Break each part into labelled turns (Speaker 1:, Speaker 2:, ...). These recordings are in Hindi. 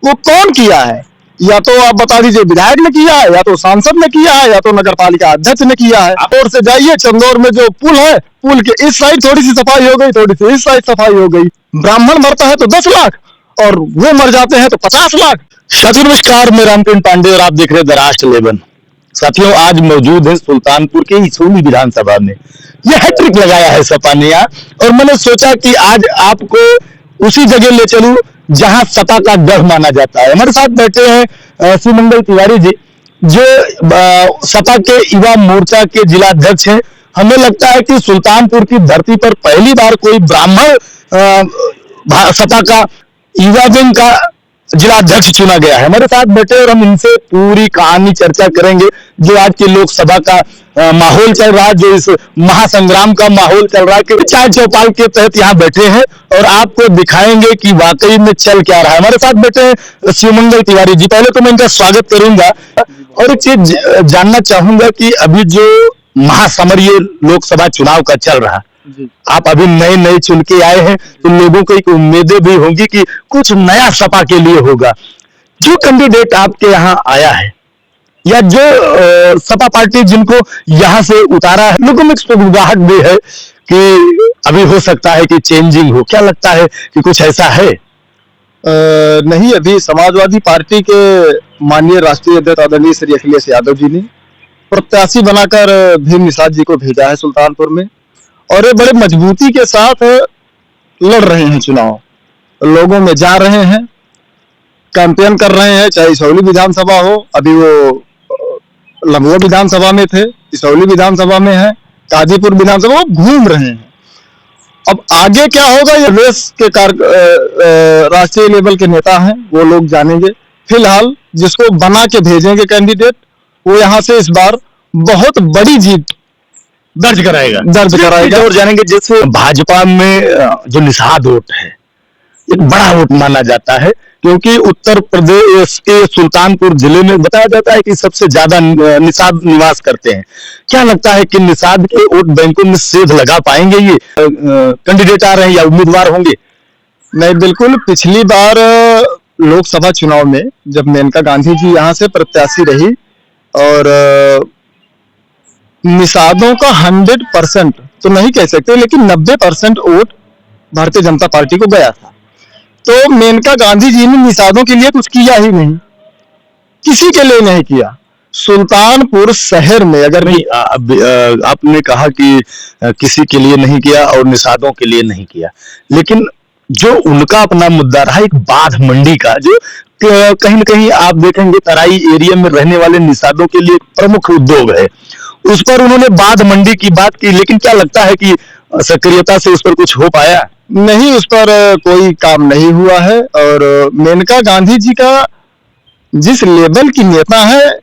Speaker 1: वो कौन किया है? या तो आप बता दीजिए विधायक ने किया है, या तो सांसद ने किया है, या तो नगर पालिका अध्यक्ष ने किया है। और से जाइए चंदौर में जो पुल है, पुल के इस साइड थोड़ी सी सफाई हो गई, थोड़ी सी इस साइड सफाई हो गई। ब्राह्मण मरता है तो 10 लाख और वो मर जाते हैं तो 50 लाख।
Speaker 2: साथियों नमस्कार, मैं रामकिरण पांडे और आप देख रहे हैं द राष्ट्र लेवन। साथियों आज मौजूद है सुल्तानपुर के इसौली विधानसभा में। यह हैट्रिक लगाया है सपा ने यहाँ, और मैंने सोचा कि आज आपको उसी जगह ले चलूं जहां सपा का गढ़ माना जाता है। हमारे साथ बैठे हैं सुमंगल तिवारी जी, जो सपा के युवा मोर्चा के जिला अध्यक्ष हैं। हमें लगता है कि सुल्तानपुर की धरती पर पहली बार कोई ब्राह्मण सपा का युवा विंग का जिला अध्यक्ष चुना गया है। हमारे साथ बैठे और हम इनसे पूरी कहानी चर्चा करेंगे, जो आज की लोकसभा का माहौल चल रहा है, जो इस महासंग्राम का माहौल चल रहा है कि चार चौपाल के तहत यहाँ बैठे हैं और आपको दिखाएंगे कि वाकई में चल क्या रहा है। हमारे साथ बैठे हैं सुमंगल तिवारी जी। पहले तो मैं इनका स्वागत करूंगा और एक चीज जानना चाहूंगा कि अभी जो महासमर ये लोकसभा चुनाव का चल रहा है, आप अभी नए चुन के आए हैं, तो लोगों को एक उम्मीदें भी होंगी कि कुछ नया सपा के लिए होगा। जो कैंडिडेट आपके यहाँ आया है या जो सपा पार्टी जिनको यहाँ से उतारा है, लोगों में गुस्साहट भी है कि अभी हो सकता है कि चेंजिंग हो। क्या लगता है कि कुछ ऐसा है?
Speaker 1: नहीं, अभी समाजवादी पार्टी के माननीय राष्ट्रीय अध्यक्ष आदरणीय श्री अखिलेश यादव जी ने प्रत्याशी बनाकर भीम निषाद जी को भेजा है सुल्तानपुर में, और ये बड़े मजबूती के साथ लड़ रहे हैं चुनाव, लोगों में जा रहे हैं, कैंपेन कर रहे हैं। चाहे इसौली विधानसभा हो, अभी वो लम्बुआ विधानसभा में थे, इसौली विधानसभा में है, काजीपुर विधानसभा, वो घूम रहे हैं। अब आगे क्या होगा ये देश के राष्ट्रीय लेवल के नेता हैं, वो लोग जानेंगे। फिलहाल जिसको बना के भेजेंगे कैंडिडेट, वो यहाँ से इस बार बहुत बड़ी जीत दर्ज कराएगा
Speaker 2: और जानेंगे। जैसे भाजपा में जो निषाद वोट है, एक बड़ा वोट माना जाता है, क्योंकि उत्तर प्रदेश के सुल्तानपुर जिले में बताया जाता है कि सबसे ज्यादा निषाद निवास करते हैं। क्या लगता है कि निषाद के वोट बैंकों में सेध लगा पाएंगे ये कैंडिडेट आ रहे हैं या उम्मीदवार होंगे?
Speaker 1: नहीं, बिल्कुल। पिछली बार लोकसभा चुनाव में जब मेनका गांधी जी यहाँ से प्रत्याशी रही और निषादों का 100% तो नहीं कह सकते, लेकिन 90% वोट भारतीय जनता पार्टी को गया था। तो मेनका गांधी जी ने निषादों के लिए कुछ किया ही नहीं, किसी के लिए नहीं किया। सुल्तानपुर शहर में अगर
Speaker 2: नहीं, आपने कहा कि किसी के लिए नहीं किया और निषादों के लिए नहीं किया, लेकिन जो उनका अपना मुद्दा रहा एक बाध मंडी का, जो कहीं न कहीं आप देखेंगे तराई एरिया में रहने वाले निषादों के लिए प्रमुख उद्योग है, उस पर उन्होंने बाध मंडी की बात की। लेकिन क्या लगता है कि सक्रियता से उस पर कुछ हो पाया?
Speaker 1: नहीं, उस पर कोई काम नहीं हुआ है। और मेनका गांधी जी का जिस लेवल की नेता है,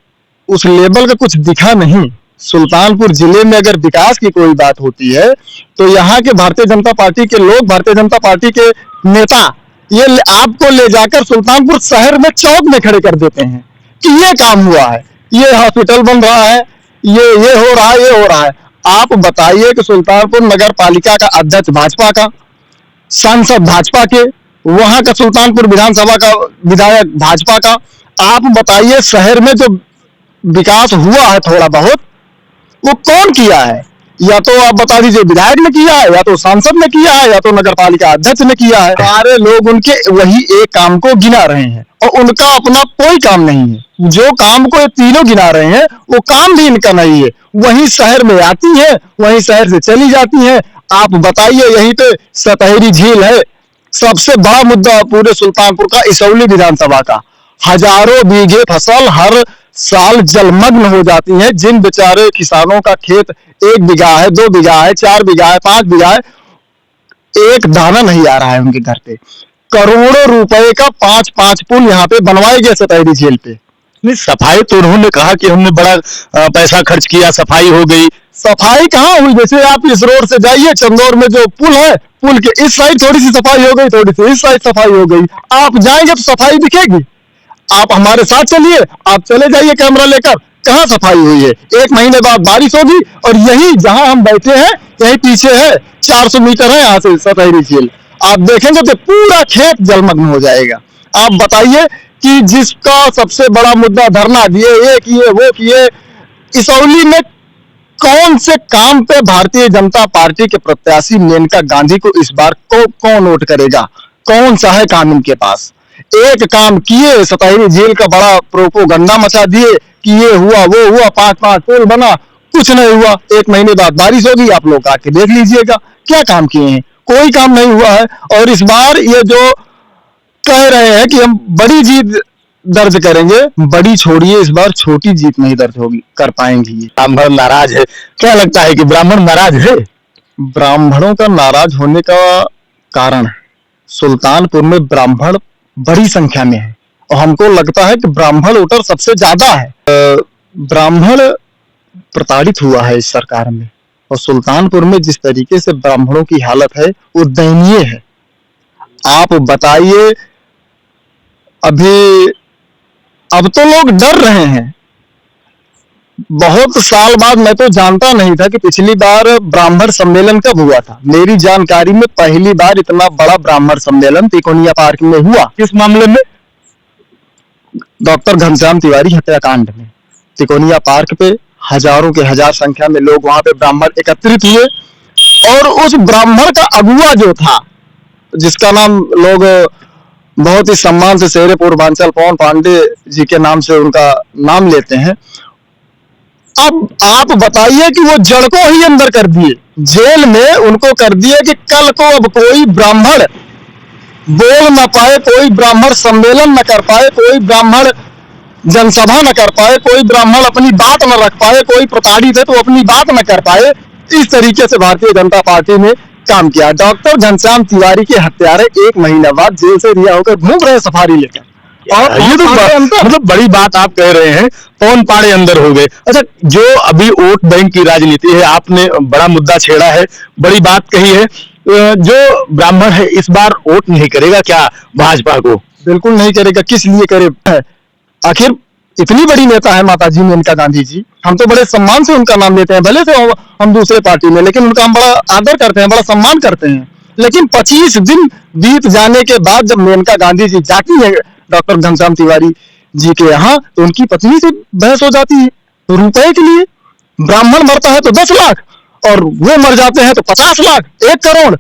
Speaker 1: उस लेवल का कुछ दिखा नहीं। सुल्तानपुर जिले में अगर विकास की कोई बात होती है तो यहाँ के भारतीय जनता पार्टी के लोग, भारतीय जनता पार्टी के नेता ये आपको ले जाकर सुल्तानपुर शहर में चौक में खड़े कर देते हैं कि ये काम हुआ है, ये हॉस्पिटल बन रहा है, ये हो रहा है, ये हो रहा है। आप बताइए कि सुल्तानपुर नगर पालिका का अध्यक्ष भाजपा का, सांसद भाजपा के, वहां का सुल्तानपुर विधानसभा का विधायक भाजपा का, आप बताइए शहर में जो विकास हुआ है थोड़ा बहुत, वो कौन किया है? या तो आप बता दीजिए विधायक ने किया है, या तो सांसद ने किया है, या तो नगर पालिका अध्यक्ष ने किया है। सारे लोग उनके वही एक काम को गिना रहे हैं और उनका अपना कोई काम नहीं है। जो काम को ये तीनों गिना रहे हैं वो काम भी इनका नहीं है। वही शहर में आती है, वही शहर से चली जाती है। आप बताइए, यहीं पे सतहरी झील है, सबसे बड़ा मुद्दा पूरे सुल्तानपुर का इसौली विधानसभा का। हजारों बीघे फसल हर साल जलमग्न हो जाती है। जिन बेचारे किसानों का खेत 1 बीघा है, 2 बीघा है, 4 बीघा है, 5 बीघा है, एक दाना नहीं आ रहा है उनके घर पे। करोड़ों रुपए का 5-5 पुल यहाँ पे बनवाए गए सतहरी झील पे।
Speaker 2: नहीं, सफाई तो उन्होंने कहा कि हमने बड़ा पैसा खर्च किया, सफाई हो गई।
Speaker 1: सफाई कहाँ हुई? जैसे आप इस रोड से जाइए, चंदौर में जो पुल है, पुल के इस साइड थोड़ी सी सफाई हो गई, थोड़ी सी इस साइड सफाई हो गई। आप जाएंगे तो सफाई दिखेगी। आप हमारे साथ चलिए, आप चले जाइए कैमरा लेकर, कहाँ सफाई हुई है? 1 महीने बाद बारिश होगी और यही जहां हम बैठे हैं, यही पीछे है, 400 मीटर है यहाँ से सतहरी झील। आप देखेंगे तो पूरा खेत जलमग्न हो जाएगा। आप बताइए कि जिसका सबसे बड़ा मुद्दा धरना दिए, ये किए, वो किए, इसौली में कौन से काम पे भारतीय जनता पार्टी के प्रत्याशी मेनका गांधी को इस बार कौन वोट करेगा? कौन सा है काम इनके पास? एक काम किए, सताही जेल का बड़ा प्रोपोगंडा मचा दिए कि ये हुआ, वो हुआ, 5-5 पुल बना, कुछ नहीं हुआ। 1 महीने बाद बारिश होगी, आप लोग आके देख लीजिएगा क्या काम किए हैं। कोई काम नहीं हुआ है। और इस बार ये जो कह रहे हैं कि हम बड़ी जीत दर्ज करेंगे, बड़ी छोड़िए, इस बार छोटी जीत नहीं दर्ज होगी कर पाएंगे। ये
Speaker 2: ब्राह्मण नाराज है, क्या लगता है कि ब्राह्मण नाराज है?
Speaker 1: ब्राह्मणों का नाराज होने का कारण, सुल्तानपुर में ब्राह्मण बड़ी संख्या में है और हमको लगता है कि ब्राह्मण वोटर सबसे ज्यादा है। ब्राह्मण प्रताड़ित हुआ है इस सरकार में, और सुल्तानपुर में जिस तरीके से ब्राह्मणों की हालत है वो दयनीय है। आप बताइए, अब तो लोग डर रहे हैं। बहुत साल बाद मैं तो जानता नहीं था कि पिछली बार ब्राह्मण सम्मेलन कब हुआ था। मेरी जानकारी में पहली बार इतना बड़ा ब्राह्मण सम्मेलन तिकोनिया पार्क में हुआ।
Speaker 2: किस मामले में?
Speaker 1: डॉक्टर घनश्याम तिवारी हत्याकांड में तिकोनिया पार्क पे हजारों के हजार संख्या में लोग वहां पे ब्राह्मण एकत्रित हुए, और उस ब्राह्मण का अगुआ जो था, जिसका नाम लोग बहुत ही सम्मान से शेरे पूर्वांचल पवन पांडे जी के नाम से उनका नाम लेते हैं। अब आप बताइए कि वो जड़ को ही अंदर कर दिए, जेल में उनको कर दिए कि कल को अब कोई ब्राह्मण बोल न पाए, कोई ब्राह्मण सम्मेलन न कर पाए, कोई ब्राह्मण जनसभा न कर पाए, कोई ब्राह्मण अपनी बात न रख पाए, कोई प्रताड़ित है तो अपनी बात न कर पाए। इस तरीके से भारतीय जनता पार्टी ने काम किया। डॉक्टर घनश्याम तिवारी के हत्यारे 1 महीना बाद जेल से रिहा होकर घूम रहे सफारी लेकर।
Speaker 2: और ये तो मतलब बड़ी बात आप कह रहे हैं, पवन पाड़े अंदर हो गए। अच्छा, जो अभी वोट बैंक की राजनीति है, आपने बड़ा मुद्दा छेड़ा है, बड़ी बात कही है। जो ब्राह्मण है इस बार वोट नहीं करेगा क्या भाजपा को?
Speaker 1: बिल्कुल नहीं करेगा। किस लिए करे? आखिर इतनी बड़ी नेता है माताजी मेनका गांधी जी, हम तो बड़े सम्मान से उनका नाम लेते हैं, भले से हम दूसरे पार्टी में, लेकिन उनका हम बड़ा आदर करते हैं, बड़ा सम्मान करते हैं। लेकिन 25 दिन बीत जाने के बाद जब मेनका गांधी जी जाती है डॉक्टर घनश्याम तिवारी जी के यहाँ, तो उनकी पत्नी से बहस हो जाती है रुपए के लिए। ब्राह्मण मरता है तो 10 लाख, और वो मर जाते हैं तो 50 लाख, 1 करोड़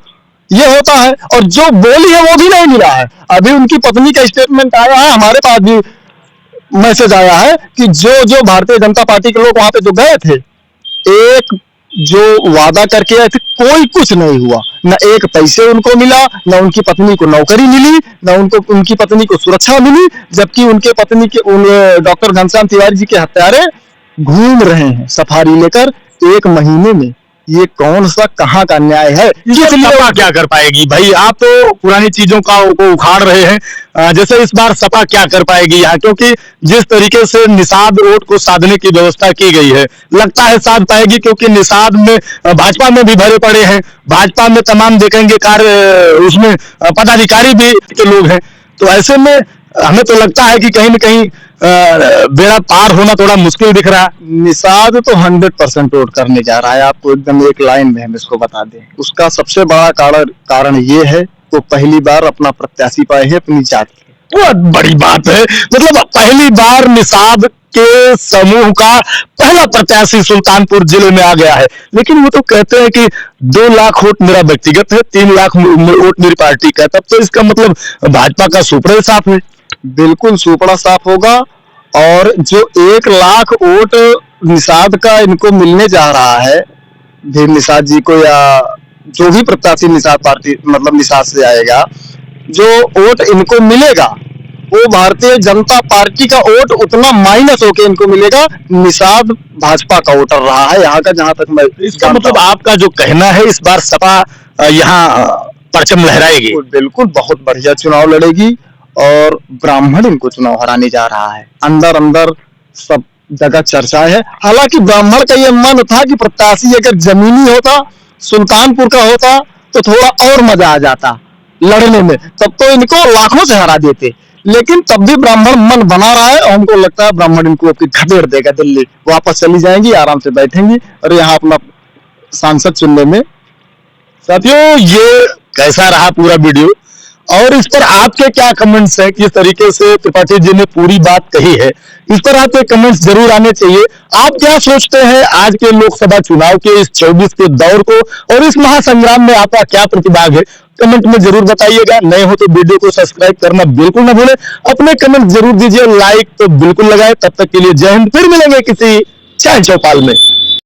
Speaker 1: ये होता है। और जो बोली है वो भी नहीं मिला है। अभी उनकी पत्नी का स्टेटमेंट आया है, हमारे पास भी मैसेज आया है कि जो भारतीय जनता पार्टी के लोग वहां पे जो गए थे, एक जो वादा करके आए थे, कोई कुछ नहीं हुआ। न 1 पैसे उनको मिला, न उनकी पत्नी को नौकरी मिली, न उनकी पत्नी को सुरक्षा मिली, जबकि उनके पत्नी के डॉक्टर घनश्याम तिवारी जी के हत्यारे घूम रहे हैं सफारी लेकर 1 महीने में। ये कौन सा कहाँ का न्याय है?
Speaker 2: सपा क्या कर पाएगी भाई? आप तो पुरानी चीजों को उखाड़ रहे हैं। जैसे इस बार सपा क्या कर पाएगी यहाँ, क्योंकि जिस तरीके से निषाद वोट को साधने की व्यवस्था की गई है, लगता है साध पाएगी, क्योंकि निषाद में भाजपा में भी भरे पड़े हैं, भाजपा में तमाम देखेंगे कार्य उसमें पदाधिकारी भी के लोग हैं। तो ऐसे में हमें तो लगता है कि कहीं न कहीं बेड़ा पार होना थोड़ा मुश्किल दिख रहा है।
Speaker 1: निषाद तो 100% वोट करने जा रहा है। आपको एकदम एक लाइन में हम इसको बता दें, उसका सबसे बड़ा कारण ये है, वो पहली बार अपना प्रत्याशी पाए हैं अपनी जात के।
Speaker 2: बहुत बड़ी बात है, मतलब पहली बार निषाद के समूह का पहला प्रत्याशी सुल्तानपुर जिले में आ गया है। लेकिन वो तो कहते हैं कि 2 लाख वोट मेरा व्यक्तिगत है, 3 लाख वोट मेरी पार्टी का है। तब तो इसका मतलब भाजपा का सुपड़ा साफ है।
Speaker 1: बिल्कुल सुपड़ा साफ होगा। और जो 1 लाख वोट निषाद का इनको मिलने जा रहा है, फिर निषाद जी को या जो भी प्रत्याशी निषाद पार्टी मतलब निषाद से आएगा, जो वोट इनको मिलेगा वो भारतीय जनता पार्टी का वोट उतना माइनस होके इनको मिलेगा। निषाद भाजपा का वोटर रहा है यहाँ का, जहां तक मैं
Speaker 2: इसका मतलब आपका जो कहना है इस बार सपा यहाँ परचम लहराएगी।
Speaker 1: बिल्कुल बहुत बढ़िया चुनाव लड़ेगी, और ब्राह्मण इनको चुनाव हराने जा रहा है। अंदर अंदर सब जगह चर्चा है। हालांकि ब्राह्मण का ये मन था कि प्रत्याशी अगर जमीनी होता, सुल्तानपुर का होता, तो थोड़ा और मजा आ जाता लड़ने में, तब तो इनको लाखों से हरा देते। लेकिन तब भी ब्राह्मण मन बना रहा है, और हमको लगता है ब्राह्मण इनको खदेड़ देगा। दिल्ली वापस चली जाएंगी, आराम से बैठेंगी और यहाँ अपना सांसद चुनने में।
Speaker 2: साथियों, ये कैसा रहा पूरा वीडियो और इस पर आपके क्या कमेंट्स हैं? किस तरीके से त्रिपाठी जी ने पूरी बात कही है, इस पर आपके कमेंट्स जरूर आने चाहिए। आप क्या सोचते हैं आज के लोकसभा चुनाव के इस 24 के दौर को, और इस महासंग्राम में आपका क्या प्रतिभाग है? कमेंट में जरूर बताइएगा। नए हो तो वीडियो को सब्सक्राइब करना बिल्कुल ना भूलें। अपने कमेंट जरूर दीजिए, लाइक तो बिल्कुल लगाए। तब तक के लिए जय हिंद। फिर मिलेंगे किसी चाय चौपाल में।